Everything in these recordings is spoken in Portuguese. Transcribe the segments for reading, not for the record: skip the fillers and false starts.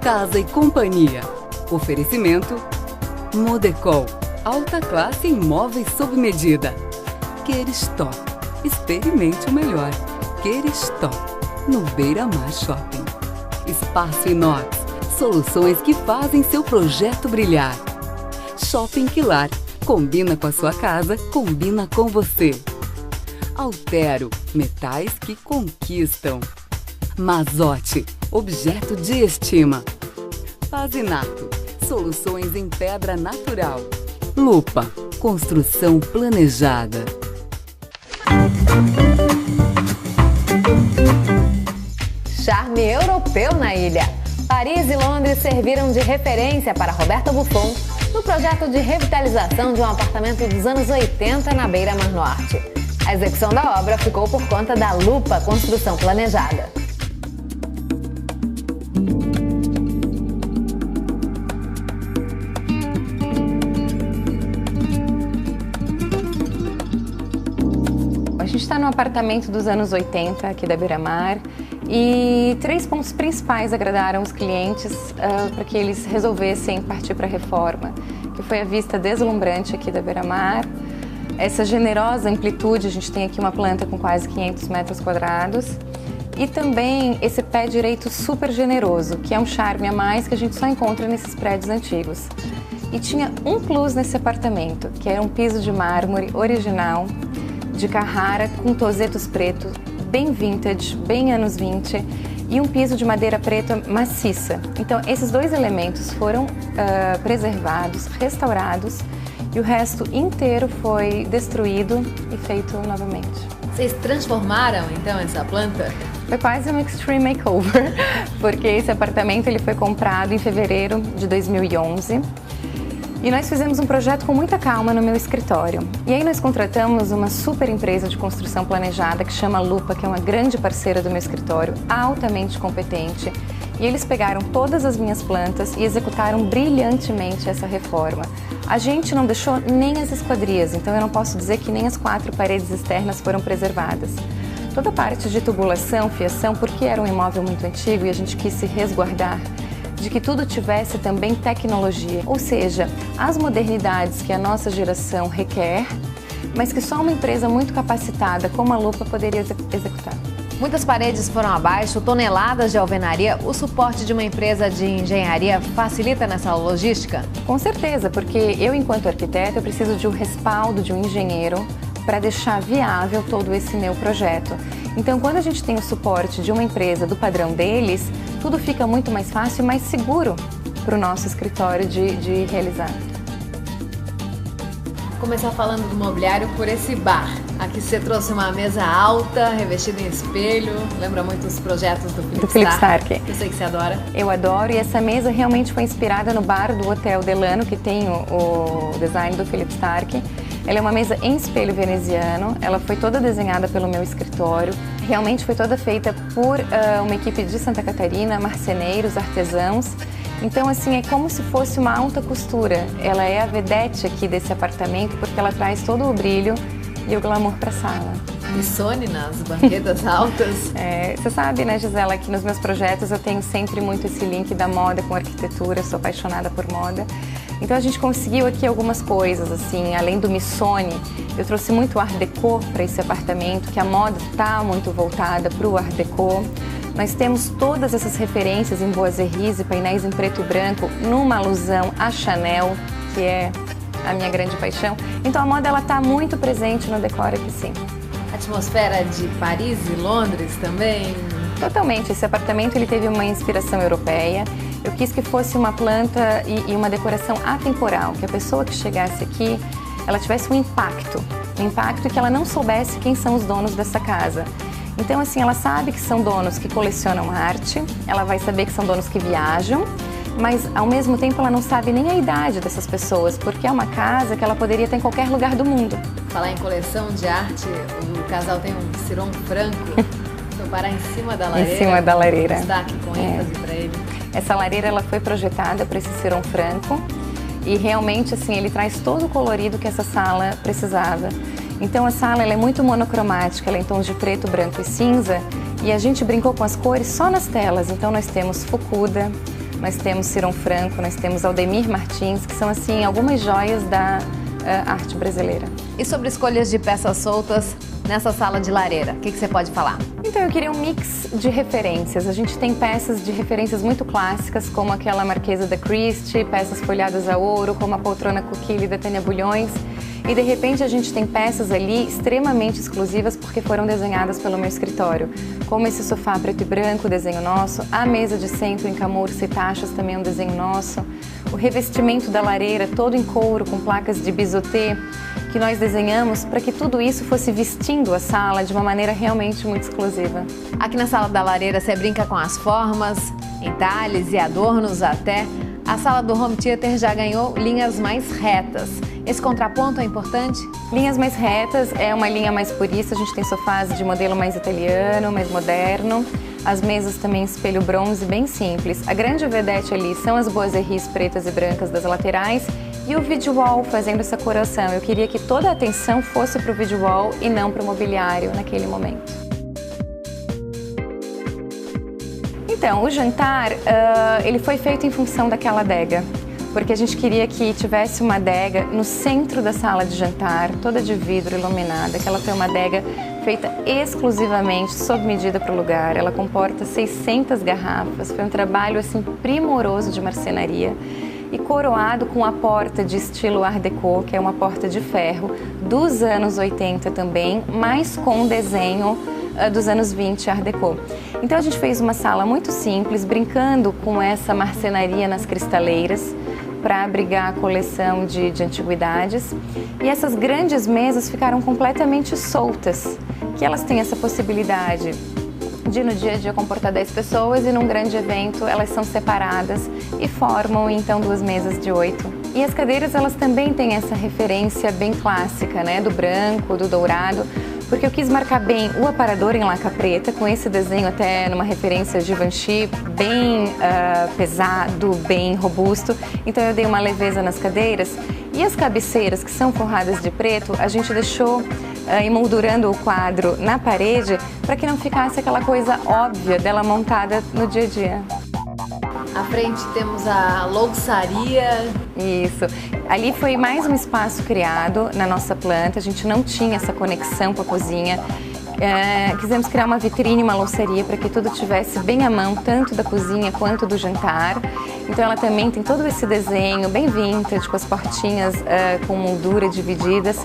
Casa e Companhia. Oferecimento Modecol, alta classe em móveis sob medida. Queristó, experimente o melhor. Queristó, no Beira-Mar Shopping. Espaço Inox, soluções que fazem seu projeto brilhar. Shopping Quilar, combina com a sua casa, combina com você. Altero, metais que conquistam. Mazotti, objeto de estima. Pazinato, soluções em pedra natural. Lupa, construção planejada. Charme europeu na ilha. Paris e Londres serviram de referência para Roberto Buffon no projeto de revitalização de um apartamento dos anos 80 na Beira-Mar Norte. A execução da obra ficou por conta da Lupa Construção Planejada. A gente está no apartamento dos anos 80 aqui da Beira-Mar e 3 pontos principais agradaram os clientes para que eles resolvessem partir para a reforma, que foi a vista deslumbrante aqui da Beira-Mar, essa generosa amplitude, a gente tem aqui uma planta com quase 500 metros quadrados, e também esse pé direito super generoso, que é um charme a mais que a gente só encontra nesses prédios antigos. E tinha um plus nesse apartamento, que era um piso de mármore original, de Carrara, com tozetos pretos, bem vintage, bem anos 20, e um piso de madeira preta maciça. Então, esses 2 elementos foram preservados, restaurados, e o resto inteiro foi destruído e feito novamente. Vocês transformaram, então, essa planta? Foi quase um extreme makeover, porque esse apartamento ele foi comprado em fevereiro de 2011. E nós fizemos um projeto com muita calma no meu escritório. E aí nós contratamos uma super empresa de construção planejada que chama Lupa, que é uma grande parceira do meu escritório, altamente competente. E eles pegaram todas as minhas plantas e executaram brilhantemente essa reforma. A gente não deixou nem as esquadrias, então eu não posso dizer que nem as 4 paredes externas foram preservadas. Toda a parte de tubulação, fiação, porque era um imóvel muito antigo e a gente quis se resguardar de que tudo tivesse também tecnologia, ou seja, as modernidades que a nossa geração requer, mas que só uma empresa muito capacitada como a Lupa poderia executar. Muitas paredes foram abaixo, toneladas de alvenaria. O suporte de uma empresa de engenharia facilita nessa logística? Com certeza, porque eu, enquanto arquiteta, eu preciso de um respaldo de um engenheiro para deixar viável todo esse meu projeto. Então, quando a gente tem o suporte de uma empresa do padrão deles, tudo fica muito mais fácil e mais seguro para o nosso escritório de realizar. Vou começar falando do mobiliário por esse bar. Aqui você trouxe uma mesa alta, revestida em espelho. Lembra muito os projetos do Philippe Starck. Eu sei que você adora. Eu adoro, e essa mesa realmente foi inspirada no bar do Hotel Delano, que tem o design do Philippe Starck. Ela é uma mesa em espelho veneziano, ela foi toda desenhada pelo meu escritório. Realmente foi toda feita por uma equipe de Santa Catarina, marceneiros, artesãos. Então, assim, é como se fosse uma alta costura. Ela é a vedete aqui desse apartamento, porque ela traz todo o brilho e o glamour para a sala. Missone nas banquetas altas. Você sabe, né, Gisela, que nos meus projetos eu tenho sempre muito esse link da moda com arquitetura, sou apaixonada por moda. Então a gente conseguiu aqui algumas coisas, assim, além do Missone, eu trouxe muito Art Deco para esse apartamento, que a moda está muito voltada para o Art Deco. Nós temos todas essas referências em boiseries e painéis em preto e branco, numa alusão à Chanel, que é a minha grande paixão. Então a moda está muito presente no decor aqui, sim. Atmosfera de Paris e Londres também? Totalmente. Esse apartamento ele teve uma inspiração europeia. Eu quis que fosse uma planta e uma decoração atemporal, que a pessoa que chegasse aqui, ela tivesse um impacto e que ela não soubesse quem são os donos dessa casa. Então, assim, ela sabe que são donos que colecionam arte, ela vai saber que são donos que viajam, mas ao mesmo tempo ela não sabe nem a idade dessas pessoas, porque é uma casa que ela poderia estar em qualquer lugar do mundo. Falar em coleção de arte, o casal tem um Ciron Franco, foi parar em cima da lareira. Em cima da lareira. Destaque com ênfase para ele. Essa lareira ela foi projetada para esse Ciron Franco e realmente assim ele traz todo o colorido que essa sala precisava. Então a sala ela é muito monocromática, ela é em tons de preto, branco e cinza, e a gente brincou com as cores só nas telas. Então nós temos Fukuda, nós temos Ciron Franco, nós temos Aldemir Martins, que são assim algumas joias da arte brasileira. E sobre escolhas de peças soltas nessa sala de lareira, o que você pode falar? Então eu queria um mix de referências. A gente tem peças de referências muito clássicas, como aquela Marquesa da Christie, peças folhadas a ouro, como a poltrona Coquille da Tânia Bulhões. E de repente a gente tem peças ali extremamente exclusivas porque foram desenhadas pelo meu escritório, como esse sofá preto e branco, desenho nosso, a mesa de centro em camurça e taxas, também um desenho nosso, o revestimento da lareira todo em couro com placas de bisotê que nós desenhamos para que tudo isso fosse vestindo a sala de uma maneira realmente muito exclusiva. Aqui na sala da lareira você brinca com as formas, entalhes e adornos até. A sala do Home Theater já ganhou linhas mais retas. Esse contraponto é importante? Linhas mais retas é uma linha mais purista, a gente tem sofás de modelo mais italiano, mais moderno. As mesas também espelho bronze, bem simples. A grande vedete ali são as boiseries pretas e brancas das laterais e o video wall fazendo essa coroação. Eu queria que toda a atenção fosse para o video wall e não para o mobiliário naquele momento. Então, o jantar, ele foi feito em função daquela adega, porque a gente queria que tivesse uma adega no centro da sala de jantar, toda de vidro, iluminada, que ela foi uma adega feita exclusivamente sob medida para o lugar. Ela comporta 600 garrafas, foi um trabalho assim primoroso de marcenaria e coroado com a porta de estilo Art Deco, que é uma porta de ferro dos anos 80 também, mas com desenho dos anos 20 Art Deco. Então a gente fez uma sala muito simples, brincando com essa marcenaria nas cristaleiras, para abrigar a coleção de antiguidades. E essas grandes mesas ficaram completamente soltas, que elas têm essa possibilidade de no dia a dia comportar 10 pessoas e num grande evento elas são separadas e formam então 2 mesas de 8. E as cadeiras elas também têm essa referência bem clássica, né, do branco, do dourado, porque eu quis marcar bem o aparador em laca preta, com esse desenho até numa referência Givenchy, bem pesado, bem robusto. Então eu dei uma leveza nas cadeiras. E as cabeceiras, que são forradas de preto, a gente deixou emoldurando o quadro na parede para que não ficasse aquela coisa óbvia dela montada no dia a dia. À frente temos a louçaria. Isso. Ali foi mais um espaço criado na nossa planta, a gente não tinha essa conexão com a cozinha. Quisemos criar uma vitrine, uma louçaria para que tudo estivesse bem à mão, tanto da cozinha quanto do jantar. Então ela também tem todo esse desenho bem vintage, com as portinhas com moldura divididas,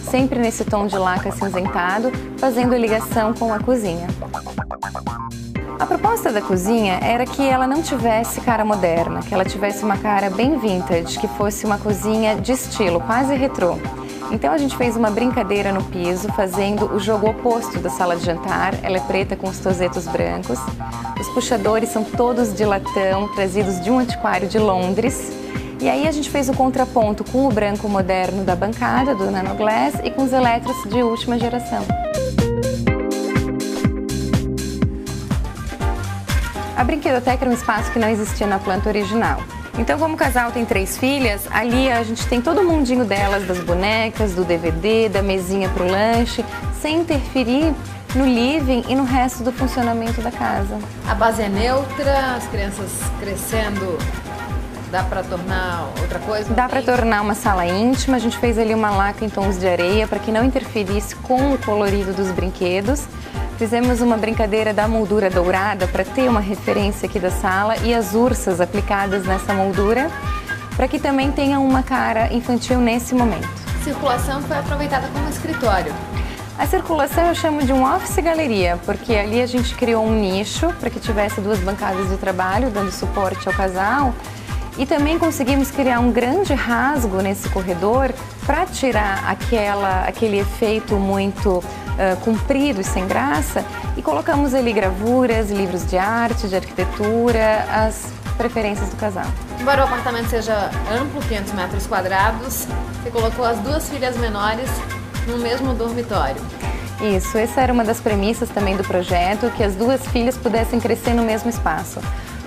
sempre nesse tom de laca acinzentado, fazendo a ligação com a cozinha. A proposta da cozinha era que ela não tivesse cara moderna, que ela tivesse uma cara bem vintage, que fosse uma cozinha de estilo, quase retrô. Então a gente fez uma brincadeira no piso, fazendo o jogo oposto da sala de jantar. Ela é preta com os tozetos brancos. Os puxadores são todos de latão, trazidos de um antiquário de Londres. E aí a gente fez o contraponto com o branco moderno da bancada, do Nanoglass, e com os eletros de última geração. A brinquedoteca era um espaço que não existia na planta original. Então, como o casal tem 3 filhas, ali a gente tem todo o mundinho delas, das bonecas, do DVD, da mesinha para o lanche, sem interferir no living e no resto do funcionamento da casa. A base é neutra, as crianças crescendo, dá para tornar outra coisa? Dá para tornar uma sala íntima. A gente fez ali uma laca em tons de areia para que não interferisse com o colorido dos brinquedos. Fizemos uma brincadeira da moldura dourada para ter uma referência aqui da sala e as ursas aplicadas nessa moldura para que também tenha uma cara infantil nesse momento. A circulação foi aproveitada como escritório. A circulação eu chamo de um office galeria, porque ali a gente criou um nicho para que tivesse 2 bancadas de trabalho dando suporte ao casal e também conseguimos criar um grande rasgo nesse corredor para tirar aquele efeito muito comprido e sem graça, e colocamos ali gravuras, livros de arte, de arquitetura, as preferências do casal. Embora o apartamento seja amplo, 500 metros quadrados, você colocou as 2 filhas menores no mesmo dormitório. Isso, essa era uma das premissas também do projeto, que as 2 filhas pudessem crescer no mesmo espaço.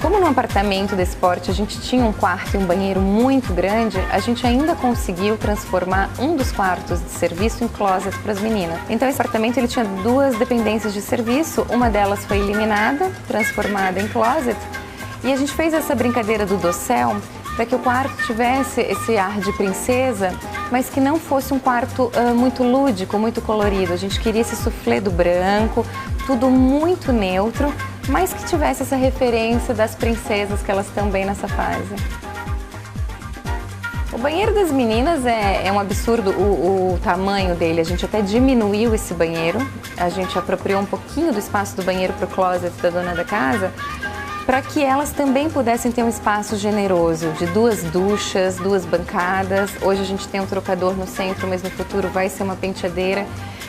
Como num apartamento desse porte a gente tinha um quarto e um banheiro muito grande, a gente ainda conseguiu transformar um dos quartos de serviço em closet para as meninas. Então esse apartamento ele tinha 2 dependências de serviço, uma delas foi eliminada, transformada em closet, E a gente fez essa brincadeira do dossel para que o quarto tivesse esse ar de princesa, mas que não fosse um quarto muito lúdico, muito colorido. A gente queria esse soufflé do branco, tudo muito neutro, mas que tivesse essa referência das princesas, que elas estão bem nessa fase. O banheiro das meninas é um absurdo o tamanho dele. A gente até diminuiu esse banheiro, a gente apropriou um pouquinho do espaço do banheiro para o closet da dona da casa, para que elas também pudessem ter um espaço generoso, de 2 duchas, 2 bancadas. Hoje a gente tem um trocador no centro, mas no futuro vai ser uma penteadeira.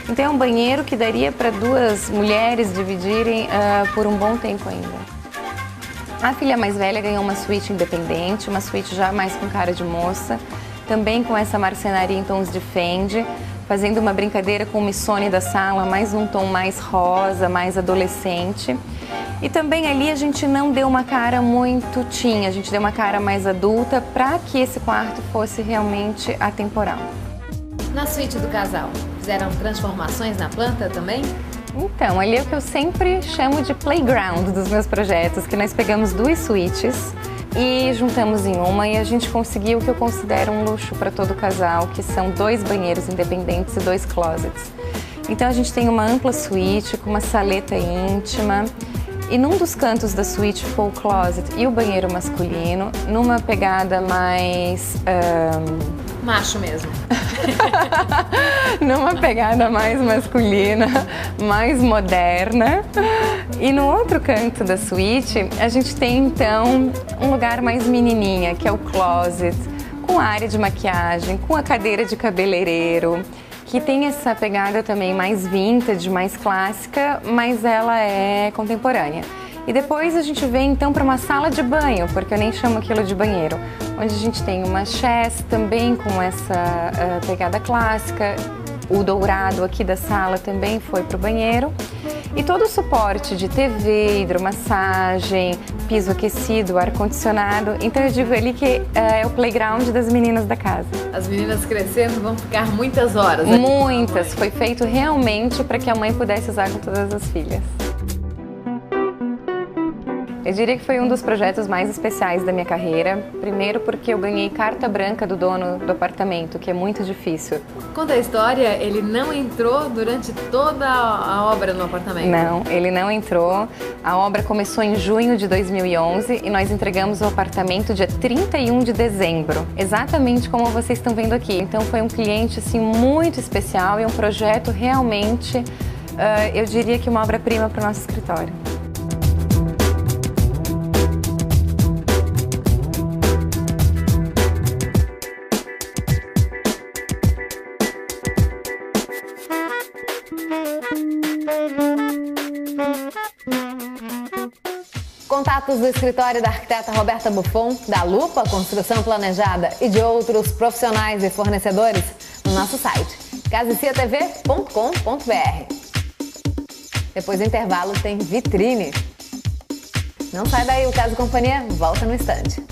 Então é um banheiro que daria para 2 mulheres dividirem por um bom tempo ainda. A filha mais velha ganhou uma suíte independente, uma suíte já mais com cara de moça, também com essa marcenaria em tons de Fendi, fazendo uma brincadeira com o Missoni da sala, mais um tom mais rosa, mais adolescente. E também ali a gente não deu uma cara muito teen, a gente deu uma cara mais adulta para que esse quarto fosse realmente atemporal. Na suíte do casal, fizeram transformações na planta também? Então, ali é o que eu sempre chamo de playground dos meus projetos, que nós pegamos 2 suítes e juntamos em uma e a gente conseguiu o que eu considero um luxo para todo casal, que são 2 banheiros independentes e 2 closets. Então a gente tem uma ampla suíte com uma saleta íntima e num dos cantos da suíte ficou o closet e o banheiro masculino, numa pegada mais... macho mesmo. Numa pegada mais masculina, mais moderna. E no outro canto da suíte, a gente tem então um lugar mais menininha, que é o closet, com área de maquiagem, com a cadeira de cabeleireiro, que tem essa pegada também mais vintage, mais clássica, mas ela é contemporânea. E depois a gente vem então para uma sala de banho, porque eu nem chamo aquilo de banheiro, onde a gente tem uma chaise também com essa pegada clássica, o dourado aqui da sala também foi para o banheiro, e todo o suporte de TV, hidromassagem, piso aquecido, ar-condicionado. Então eu digo ali que é o playground das meninas da casa. As meninas crescendo vão ficar muitas horas. Muitas! Foi feito realmente para que a mãe pudesse usar com todas as filhas. Eu diria que foi um dos projetos mais especiais da minha carreira. Primeiro porque eu ganhei carta branca do dono do apartamento, que é muito difícil. Conta a história, ele não entrou durante toda a obra no apartamento? Não, ele não entrou. A obra começou em junho de 2011 e nós entregamos o apartamento dia 31 de dezembro. Exatamente como vocês estão vendo aqui. Então foi um cliente assim, muito especial e um projeto realmente, eu diria que uma obra-prima para o nosso escritório. Contatos do escritório da arquiteta Roberta Buffon, da Lupa Construção Planejada e de outros profissionais e fornecedores no nosso site caseciatv.com.br. Depois do intervalo tem vitrine. Não sai daí, o Casa e Companhia volta no instante.